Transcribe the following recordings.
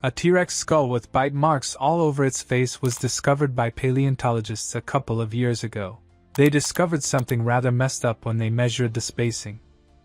A T-Rex skull with bite marks all over its face was discovered by paleontologists a couple of years ago. They discovered something rather messed up when they measured the spacing.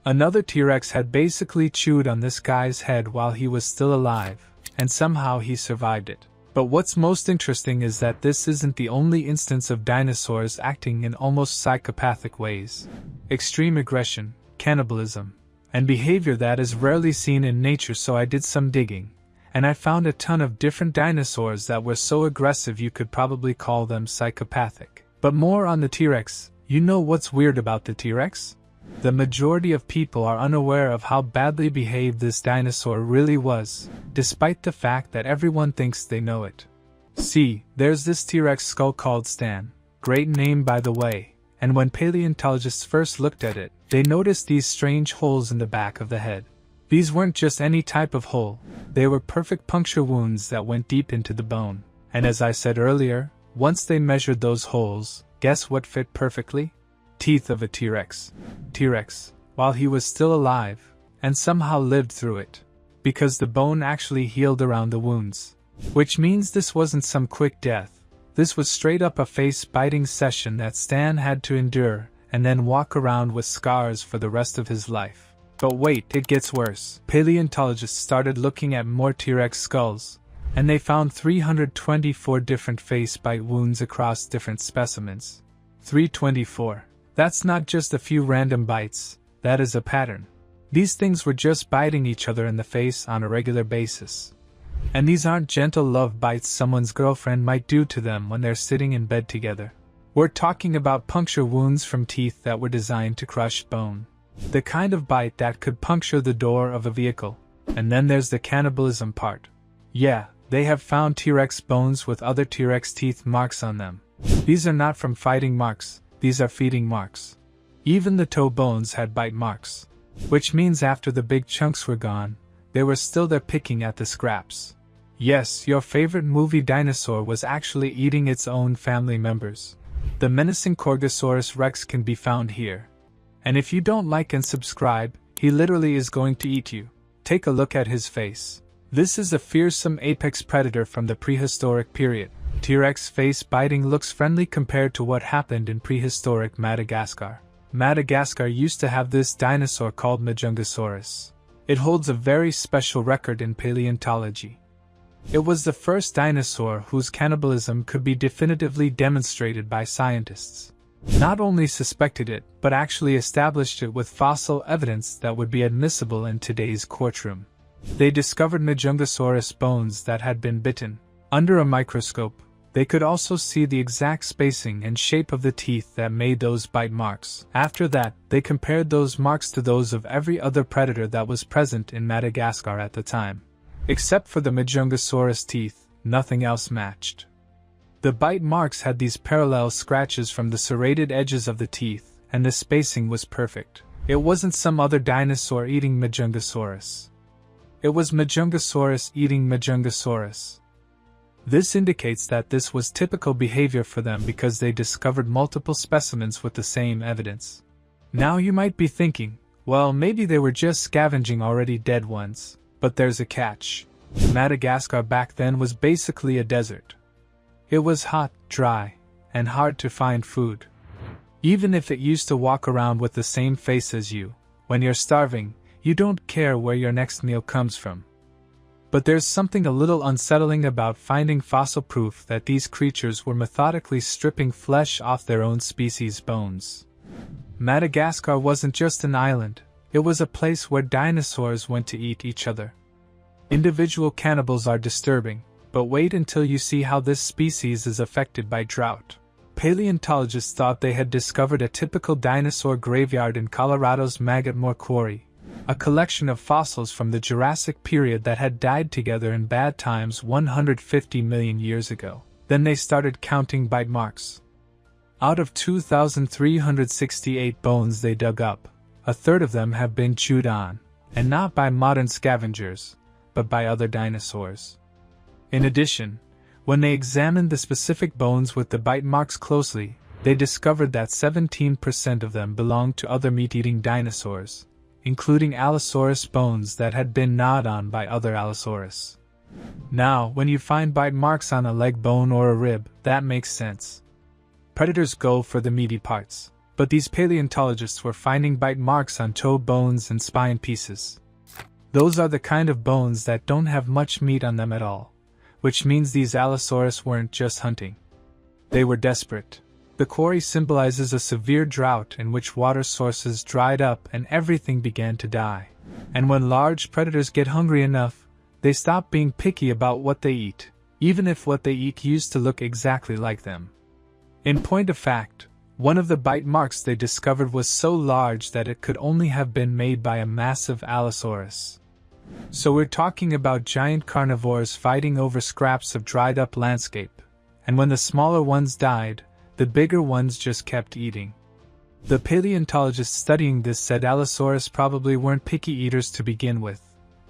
Another T-Rex had basically chewed on this guy's head while he was still alive, and somehow he survived it. But what's most interesting is that this isn't the only instance of dinosaurs acting in almost psychopathic ways. Extreme aggression, cannibalism, and behavior that is rarely seen in nature, so I did some digging, and I found a ton of different dinosaurs that were so aggressive you could probably call them psychopathic. But more on the T-Rex. You know what's weird about the T-Rex? The majority of people are unaware of how badly behaved this dinosaur really was, despite the fact that everyone thinks they know it. See, there's this T-Rex skull called Stan, great name by the way, and when paleontologists first looked at it, they noticed these strange holes in the back of the head. These weren't just any type of hole, they were perfect puncture wounds that went deep into the bone. And as I said earlier, once they measured those holes, guess what fit perfectly? Teeth of a T-Rex. T-Rex, while he was still alive, and somehow lived through it, because the bone actually healed around the wounds. Which means this wasn't some quick death, this was straight up a face-biting session that Stan had to endure, and then walk around with scars for the rest of his life. But wait, it gets worse. Paleontologists started looking at more T-Rex skulls, and they found 324 different face-bite wounds across different specimens. 324. That's not just a few random bites, that is a pattern. These things were just biting each other in the face on a regular basis. And these aren't gentle love bites someone's girlfriend might do to them when they're sitting in bed together. We're talking about puncture wounds from teeth that were designed to crush bone. The kind of bite that could puncture the door of a vehicle. And then there's the cannibalism part. Yeah, they have found T-Rex bones with other T-Rex teeth marks on them. These are not from fighting marks. These are feeding marks. Even the toe bones had bite marks. Which means after the big chunks were gone, they were still there picking at the scraps. Yes, your favorite movie Dinosaur was actually eating its own family members. The menacing Corgosaurus Rex can be found here. And if you don't like and subscribe, he literally is going to eat you. Take a look at his face. This is a fearsome apex predator from the prehistoric period. T-Rex face biting looks friendly compared to what happened in prehistoric Madagascar. Madagascar used to have this dinosaur called Majungasaurus. It holds a very special record in paleontology. It was the first dinosaur whose cannibalism could be definitively demonstrated by scientists. Not only suspected it, but actually established it with fossil evidence that would be admissible in today's courtroom. They discovered Majungasaurus bones that had been bitten. Under a microscope, they could also see the exact spacing and shape of the teeth that made those bite marks. After that, they compared those marks to those of every other predator that was present in Madagascar at the time. Except for the Majungasaurus teeth, nothing else matched. The bite marks had these parallel scratches from the serrated edges of the teeth, and the spacing was perfect. It wasn't some other dinosaur eating Majungasaurus. It was Majungasaurus eating Majungasaurus. This indicates that this was typical behavior for them because they discovered multiple specimens with the same evidence. Now you might be thinking, well, maybe they were just scavenging already dead ones. But there's a catch. Madagascar back then was basically a desert. It was hot, dry, and hard to find food. Even if it used to walk around with the same face as you, when you're starving, you don't care where your next meal comes from. But there's something a little unsettling about finding fossil proof that these creatures were methodically stripping flesh off their own species' bones. Madagascar wasn't just an island. It was a place where dinosaurs went to eat each other. Individual cannibals are disturbing, but wait until you see how this species is affected by drought. Paleontologists thought they had discovered a typical dinosaur graveyard in Colorado's Maggot Moor Quarry, a collection of fossils from the Jurassic period that had died together in bad times 150 million years ago. Then they started counting bite marks. Out of 2,368 bones they dug up, a third of them have been chewed on, and not by modern scavengers, but by other dinosaurs. In addition, when they examined the specific bones with the bite marks closely, they discovered that 17% of them belonged to other meat-eating dinosaurs, including Allosaurus bones that had been gnawed on by other Allosaurus. Now, when you find bite marks on a leg bone or a rib, that makes sense. Predators go for the meaty parts, but these paleontologists were finding bite marks on toe bones and spine pieces. Those are the kind of bones that don't have much meat on them at all, which means these Allosaurus weren't just hunting. They were desperate. The quarry symbolizes a severe drought in which water sources dried up and everything began to die. And when large predators get hungry enough, they stop being picky about what they eat, even if what they eat used to look exactly like them. In point of fact, one of the bite marks they discovered was so large that it could only have been made by a massive Allosaurus. So we're talking about giant carnivores fighting over scraps of dried up landscape, and when the smaller ones died, the bigger ones just kept eating. The paleontologists studying this said Allosaurus probably weren't picky eaters to begin with,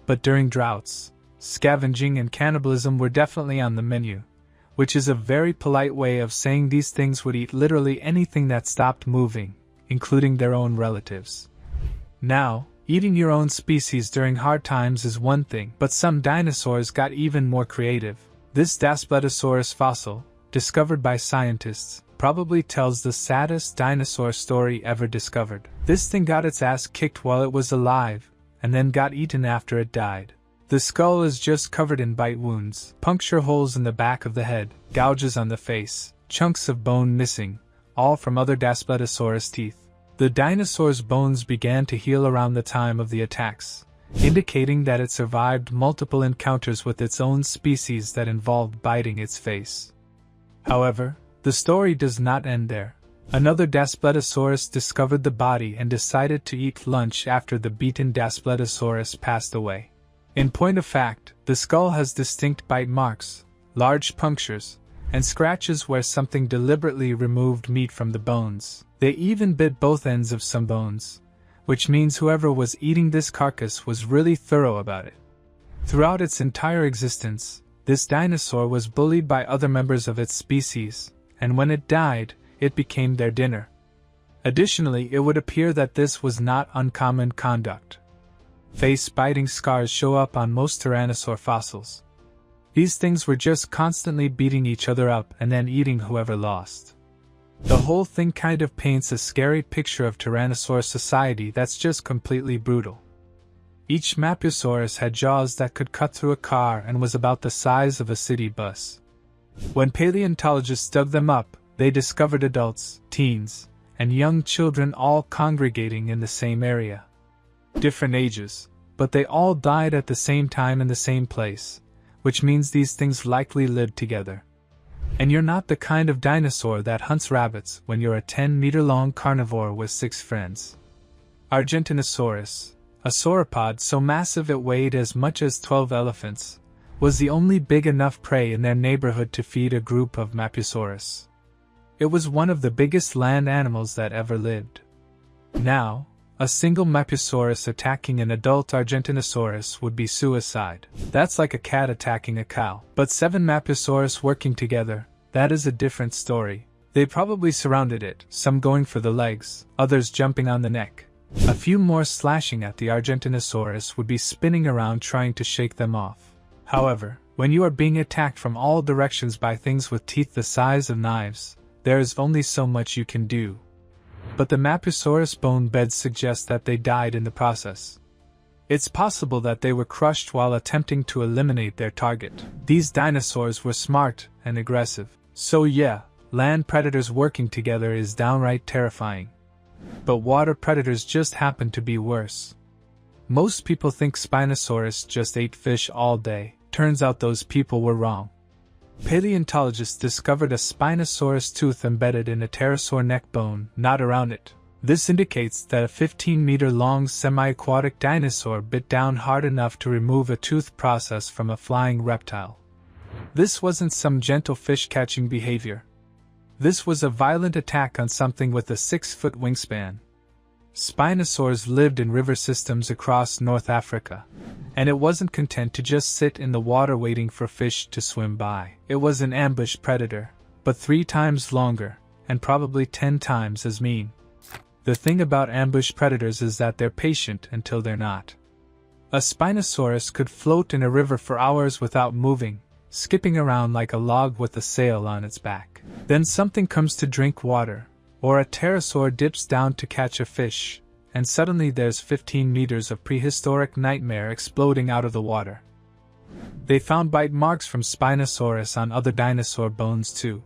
but during droughts, scavenging and cannibalism were definitely on the menu, which is a very polite way of saying these things would eat literally anything that stopped moving, including their own relatives. Now, eating your own species during hard times is one thing, but some dinosaurs got even more creative. This Daspletosaurus fossil, discovered by scientists, probably tells the saddest dinosaur story ever discovered. This thing got its ass kicked while it was alive, and then got eaten after it died. The skull is just covered in bite wounds, puncture holes in the back of the head, gouges on the face, chunks of bone missing, all from other Daspletosaurus teeth. The dinosaur's bones began to heal around the time of the attacks, indicating that it survived multiple encounters with its own species that involved biting its face. However, the story does not end there. Another Daspletosaurus discovered the body and decided to eat lunch after the beaten Daspletosaurus passed away. In point of fact, the skull has distinct bite marks, large punctures, and scratches where something deliberately removed meat from the bones. They even bit both ends of some bones, which means whoever was eating this carcass was really thorough about it. Throughout its entire existence, this dinosaur was bullied by other members of its species, and when it died, it became their dinner. Additionally, it would appear that this was not uncommon conduct. Face-biting scars show up on most tyrannosaur fossils. These things were just constantly beating each other up and then eating whoever lost. The whole thing kind of paints a scary picture of tyrannosaur society that's just completely brutal. Each Mapusaurus had jaws that could cut through a car and was about the size of a city bus. When paleontologists dug them up, they discovered adults, teens, and young children all congregating in the same area. Different ages, but they all died at the same time in the same place, which means these things likely lived together. And you're not the kind of dinosaur that hunts rabbits when you're a 10-meter-long carnivore with 6 friends. Argentinosaurus, a sauropod so massive it weighed as much as 12 elephants, was the only big enough prey in their neighborhood to feed a group of Mapusaurus. It was one of the biggest land animals that ever lived. Now, a single Mapusaurus attacking an adult Argentinosaurus would be suicide. That's like a cat attacking a cow. But 7 Mapusaurus working together, that is a different story. They probably surrounded it, some going for the legs, others jumping on the neck. A few more slashing at the Argentinosaurus would be spinning around trying to shake them off. However, when you are being attacked from all directions by things with teeth the size of knives, there is only so much you can do. But the Mapusaurus bone beds suggest that they died in the process. It's possible that they were crushed while attempting to eliminate their target. These dinosaurs were smart and aggressive. So yeah, land predators working together is downright terrifying. But water predators just happen to be worse. Most people think Spinosaurus just ate fish all day. Turns out those people were wrong. Paleontologists discovered a Spinosaurus tooth embedded in a pterosaur neck bone, not around it. This indicates that a 15-meter-long semi-aquatic dinosaur bit down hard enough to remove a tooth process from a flying reptile. This wasn't some gentle fish-catching behavior. This was a violent attack on something with a 6-foot wingspan. Spinosaurs lived in river systems across North Africa, and it wasn't content to just sit in the water waiting for fish to swim by. It was an ambush predator, but 3 times longer, and probably 10 times as mean. The thing about ambush predators is that they're patient until they're not. A Spinosaurus could float in a river for hours without moving, skipping around like a log with a sail on its back. Then something comes to drink water, or a pterosaur dips down to catch a fish, and suddenly there's 15 meters of prehistoric nightmare exploding out of the water. They found bite marks from Spinosaurus on other dinosaur bones too.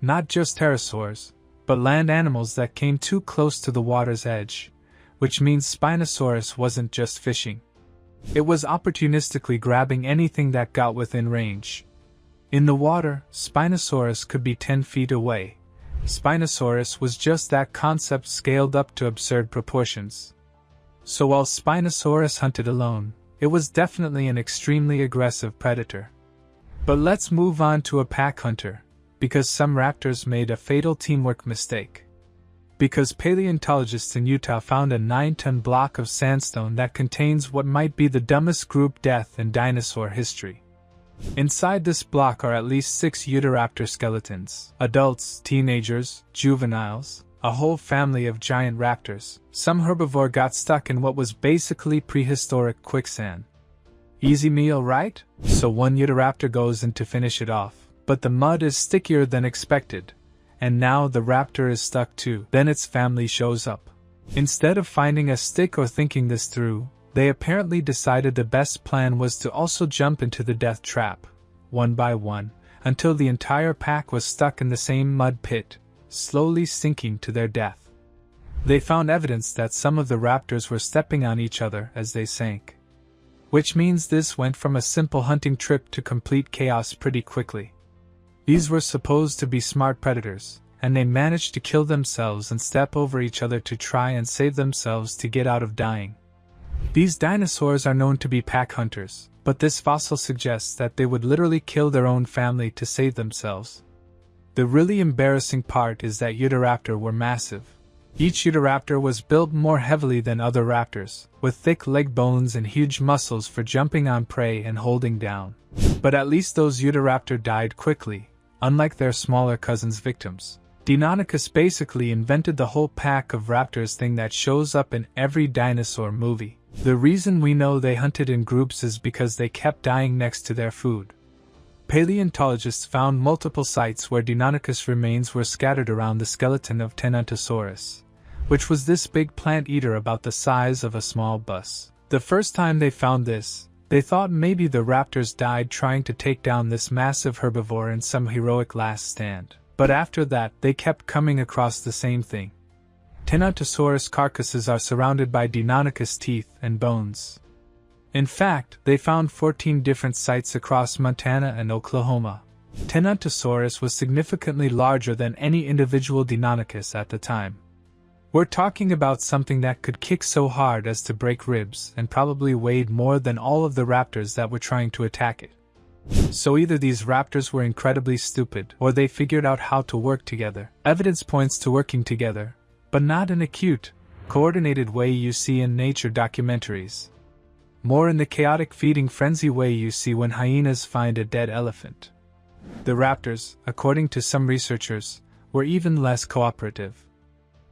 Not just pterosaurs, but land animals that came too close to the water's edge, which means Spinosaurus wasn't just fishing. It was opportunistically grabbing anything that got within range. In the water, Spinosaurus could be 10 feet away. Spinosaurus was just that concept scaled up to absurd proportions. So while Spinosaurus hunted alone, it was definitely an extremely aggressive predator. But let's move on to a pack hunter, because some raptors made a fatal teamwork mistake. Because paleontologists in Utah found a 9-ton block of sandstone that contains what might be the dumbest group death in dinosaur history. Inside this block are at least 6 Utahraptor skeletons, adults, teenagers, juveniles, a whole family of giant raptors. Some herbivore got stuck in what was basically prehistoric quicksand. Easy meal, right? So one Utahraptor goes in to finish it off, but the mud is stickier than expected. And now the raptor is stuck too. Then its family shows up. Instead of finding a stick or thinking this through, they apparently decided the best plan was to also jump into the death trap, one by one, until the entire pack was stuck in the same mud pit, slowly sinking to their death. They found evidence that some of the raptors were stepping on each other as they sank. Which means this went from a simple hunting trip to complete chaos pretty quickly. These were supposed to be smart predators, and they managed to kill themselves and step over each other to try and save themselves to get out of dying. These dinosaurs are known to be pack hunters, but this fossil suggests that they would literally kill their own family to save themselves. The really embarrassing part is that Utahraptor were massive. Each Utahraptor was built more heavily than other raptors, with thick leg bones and huge muscles for jumping on prey and holding down. But at least those Utahraptor died quickly, unlike their smaller cousins' victims. Deinonychus basically invented the whole pack of raptors thing that shows up in every dinosaur movie. The reason we know they hunted in groups is because they kept dying next to their food. Paleontologists found multiple sites where Deinonychus remains were scattered around the skeleton of Dinosaurus, which was this big plant eater about the size of a small bus. The first time they found this, they thought maybe the raptors died trying to take down this massive herbivore in some heroic last stand. But after that, they kept coming across the same thing. Dinosaurus carcasses are surrounded by Deinonychus teeth and bones. In fact, they found 14 different sites across Montana and Oklahoma. Dinosaurus was significantly larger than any individual Deinonychus at the time. We're talking about something that could kick so hard as to break ribs and probably weighed more than all of the raptors that were trying to attack it. So either these raptors were incredibly stupid, or they figured out how to work together. Evidence points to working together, but not in a cute, coordinated way you see in nature documentaries. More in the chaotic feeding frenzy way you see when hyenas find a dead elephant. The raptors, according to some researchers, were even less cooperative.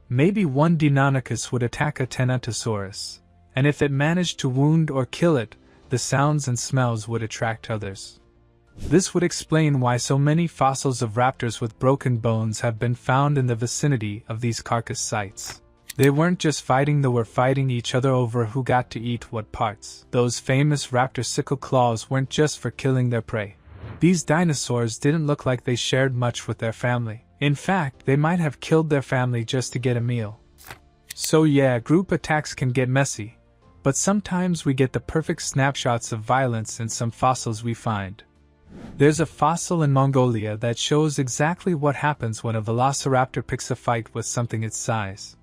Maybe one Deinonychus would attack a Dinosaurus, and if it managed to wound or kill it, the sounds and smells would attract others. This would explain why so many fossils of raptors with broken bones have been found in the vicinity of these carcass sites. They weren't just fighting, they were fighting each other over who got to eat what parts. Those famous raptor sickle claws weren't just for killing their prey. These dinosaurs didn't look like they shared much with their family. In fact, they might have killed their family just to get a meal. So yeah, group attacks can get messy, but sometimes we get the perfect snapshots of violence in some fossils we find. There's a fossil in Mongolia that shows exactly what happens when a velociraptor picks a fight with something its size.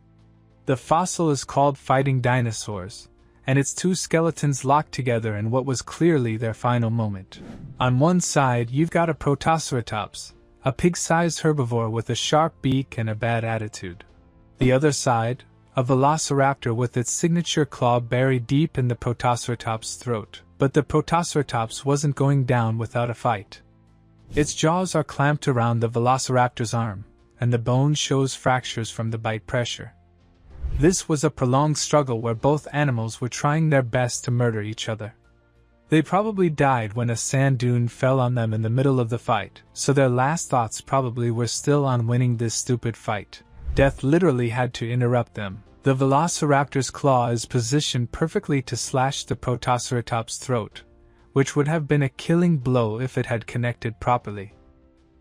The fossil is called Fighting Dinosaurs, and its two skeletons locked together in what was clearly their final moment. On one side you've got a Protoceratops, a pig-sized herbivore with a sharp beak and a bad attitude. The other side, a velociraptor with its signature claw buried deep in the Protoceratops' throat. But the Protoceratops wasn't going down without a fight. Its jaws are clamped around the velociraptor's arm, and the bone shows fractures from the bite pressure. This was a prolonged struggle where both animals were trying their best to murder each other. They probably died when a sand dune fell on them in the middle of the fight, so their last thoughts probably were still on winning this stupid fight. Death literally had to interrupt them. The velociraptor's claw is positioned perfectly to slash the protoceratop's throat, which would have been a killing blow if it had connected properly.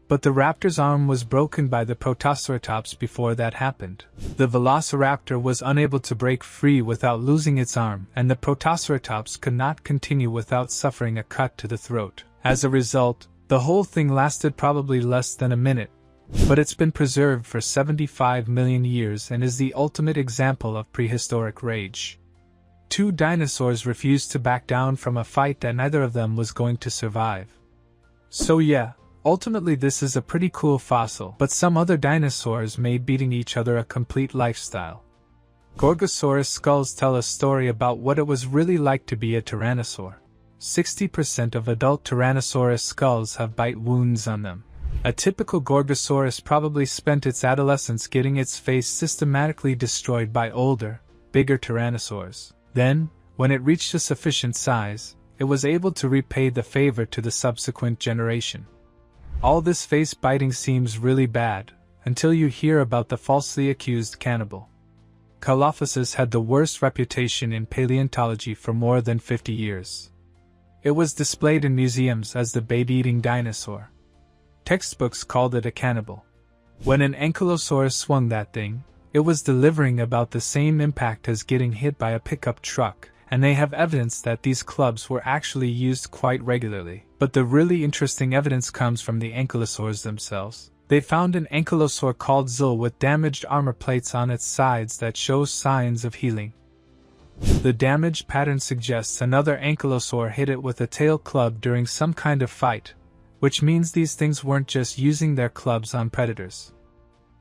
But the raptor's arm was broken by the protoceratops before that happened. The velociraptor was unable to break free without losing its arm, and the protoceratops could not continue without suffering a cut to the throat. As a result, the whole thing lasted probably less than a minute, but it's been preserved for 75 million years and is the ultimate example of prehistoric rage. Two dinosaurs refused to back down from a fight that neither of them was going to survive. So yeah, ultimately this is a pretty cool fossil, but some other dinosaurs made beating each other a complete lifestyle. Gorgosaurus skulls tell a story about what it was really like to be a tyrannosaur. 60% of adult Tyrannosaurus skulls have bite wounds on them. A typical Gorgosaurus probably spent its adolescence getting its face systematically destroyed by older, bigger tyrannosaurs. Then, when it reached a sufficient size, it was able to repay the favor to the subsequent generation. All this face biting seems really bad, until you hear about the falsely accused cannibal. Dilophosaurus had the worst reputation in paleontology for more than 50 years. It was displayed in museums as the baby-eating dinosaur. Textbooks called it a cannibal. When an ankylosaurus swung that thing, it was delivering about the same impact as getting hit by a pickup truck, and they have evidence that these clubs were actually used quite regularly. But the really interesting evidence comes from the ankylosaurs themselves. They found an ankylosaur called Zul with damaged armor plates on its sides that show signs of healing. The damaged pattern suggests another ankylosaur hit it with a tail club during some kind of fight, which means these things weren't just using their clubs on predators.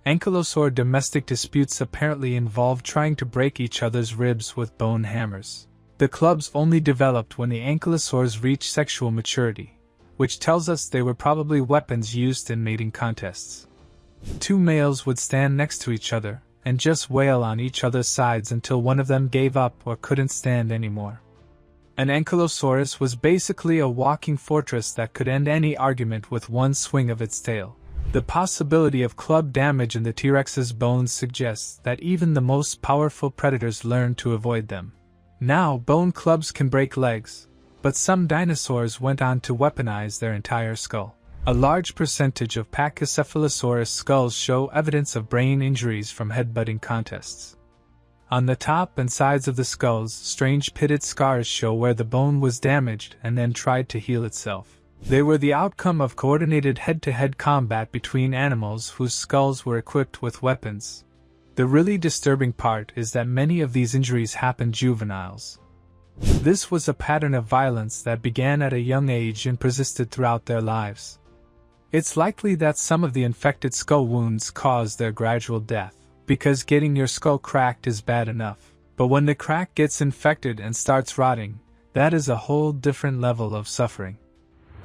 Ankylosaur domestic disputes apparently involved trying to break each other's ribs with bone hammers. The clubs only developed when the ankylosaurs reached sexual maturity, which tells us they were probably weapons used in mating contests. Two males would stand next to each other and just wail on each other's sides until one of them gave up or couldn't stand anymore. An ankylosaurus was basically a walking fortress that could end any argument with one swing of its tail. The possibility of club damage in the T-Rex's bones suggests that even the most powerful predators learned to avoid them. Now, bone clubs can break legs, but some dinosaurs went on to weaponize their entire skull. A large percentage of Pachycephalosaurus skulls show evidence of brain injuries from headbutting contests. On the top and sides of the skulls, strange pitted scars show where the bone was damaged and then tried to heal itself. They were the outcome of coordinated head-to-head combat between animals whose skulls were equipped with weapons. The really disturbing part is that many of these injuries happened juveniles. This was a pattern of violence that began at a young age and persisted throughout their lives. It's likely that some of the infected skull wounds caused their gradual death, because getting your skull cracked is bad enough. But when the crack gets infected and starts rotting, that is a whole different level of suffering.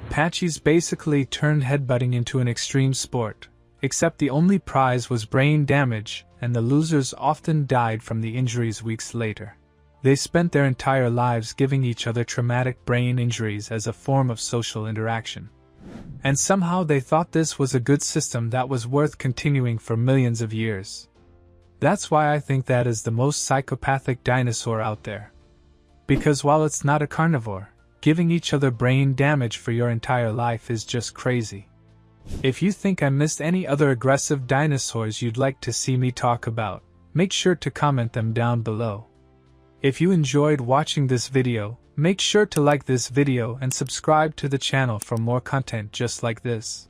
Apaches basically turned headbutting into an extreme sport, except the only prize was brain damage, and the losers often died from the injuries weeks later. They spent their entire lives giving each other traumatic brain injuries as a form of social interaction. And somehow they thought this was a good system that was worth continuing for millions of years. That's why I think that is the most psychopathic dinosaur out there. Because while it's not a carnivore, giving each other brain damage for your entire life is just crazy. If you think I missed any other aggressive dinosaurs you'd like to see me talk about, make sure to comment them down below. If you enjoyed watching this video, make sure to like this video and subscribe to the channel for more content just like this.